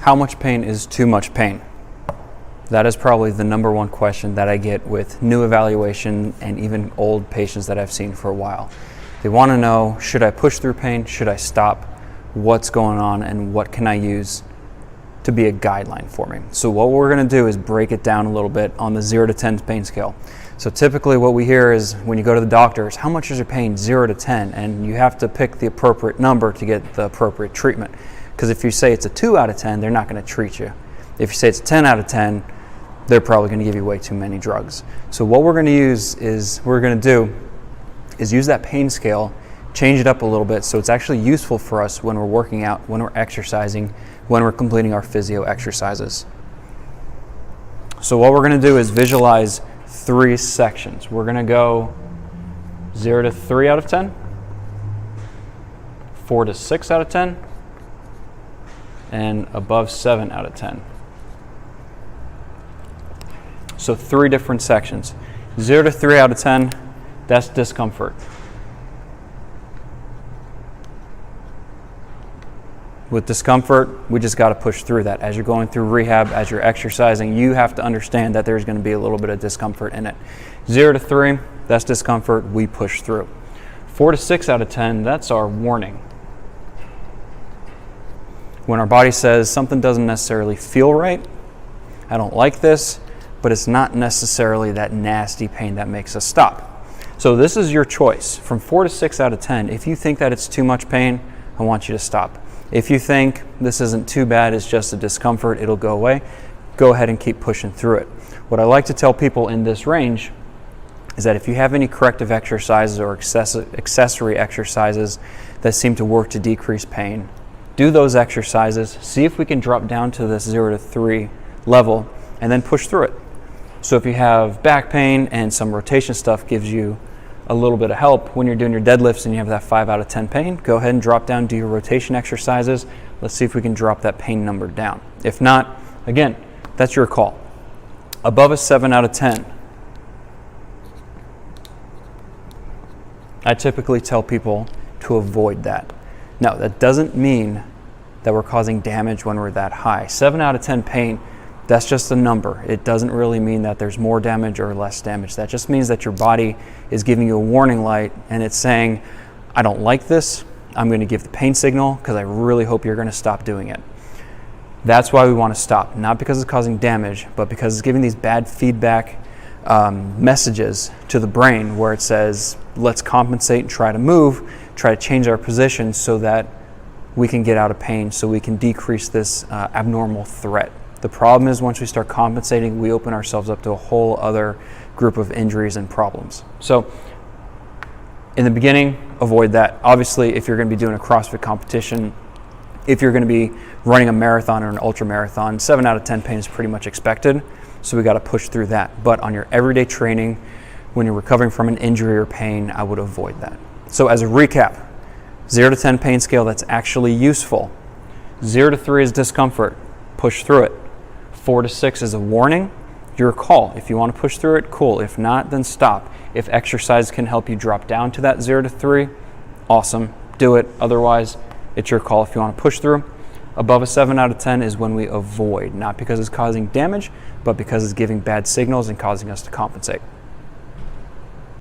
How much pain is too much pain? That is probably the number one question that I get with new evaluation and even old patients that I've seen for a while. They want to know, should I push through pain? Should I stop? What's going on and what can I use to be a guideline for me? So what we're going to do is break it down a little bit on the 0 to 10 pain scale. So typically what we hear is when you go to the doctor is, how much is your pain? 0 to 10. And you have to pick the appropriate number to get the appropriate treatment. Because if you say it's a 2 out of 10, they're not going to treat you. If you say it's a 10 out of 10, they're probably going to give you way too many drugs. So what we're going to use is, use that pain scale, change it up a little bit so it's actually useful for us when we're working out, when we're exercising, when we're completing our physio exercises. So what we're going to do is visualize 3 sections. We're going to go 0 to 3 out of 10, 4 to 6 out of 10, and above 7 out of 10. So 3 different sections. 0 to 3 out of 10, that's discomfort. With discomfort, we just got to push through that. As you're going through rehab, as you're exercising, you have to understand that there's going to be a little bit of discomfort in it. 0 to 3, that's discomfort, we push through. 4 to 6 out of 10, that's our warning. When our body says something doesn't necessarily feel right, I don't like this, but it's not necessarily that nasty pain that makes us stop. So this is your choice. From 4 to 6 out of 10, if you think that it's too much pain, I want you to stop. If you think this isn't too bad, it's just a discomfort, it'll go away, go ahead and keep pushing through it. What I like to tell people in this range is that if you have any corrective exercises or accessory exercises that seem to work to decrease pain, do those exercises, see if we can drop down to this 0 to 3 level, and then push through it. So if you have back pain and some rotation stuff gives you a little bit of help when you're doing your deadlifts and you have that 5 out of 10 pain, go ahead and drop down, do your rotation exercises. Let's see if we can drop that pain number down. If not, again, that's your call. Above a 7 out of 10, I typically tell people to avoid that. Now, that doesn't mean that we're causing damage when we're that high. 7 out of 10 pain, that's just a number. It doesn't really mean that there's more damage or less damage. That just means that your body is giving you a warning light and it's saying, I don't like this. I'm going to give the pain signal because I really hope you're going to stop doing it. That's why we want to stop. Not because it's causing damage, but because it's giving these bad feedback messages to the brain where it says, let's compensate and try to move, try to change our position so that we can get out of pain, so we can decrease this abnormal threat. The problem is once we start compensating, we open ourselves up to a whole other group of injuries and problems. So in the beginning, avoid that. Obviously, if you're going to be doing a CrossFit competition, if you're going to be running a marathon or an ultra marathon, 7 out of 10 pain is pretty much expected. So we got to push through that. But on your everyday training, when you're recovering from an injury or pain, I would avoid that. So as a recap, 0 to 10 pain scale that's actually useful. 0 to 3 is discomfort. Push through it. 4 to 6 is a warning, your call. If you want to push through it, cool. If not, then stop. If exercise can help you drop down to that 0 to 3, awesome, do it. Otherwise, it's your call if you want to push through. Above a 7 out of 10 is when we avoid, not because it's causing damage, but because it's giving bad signals and causing us to compensate.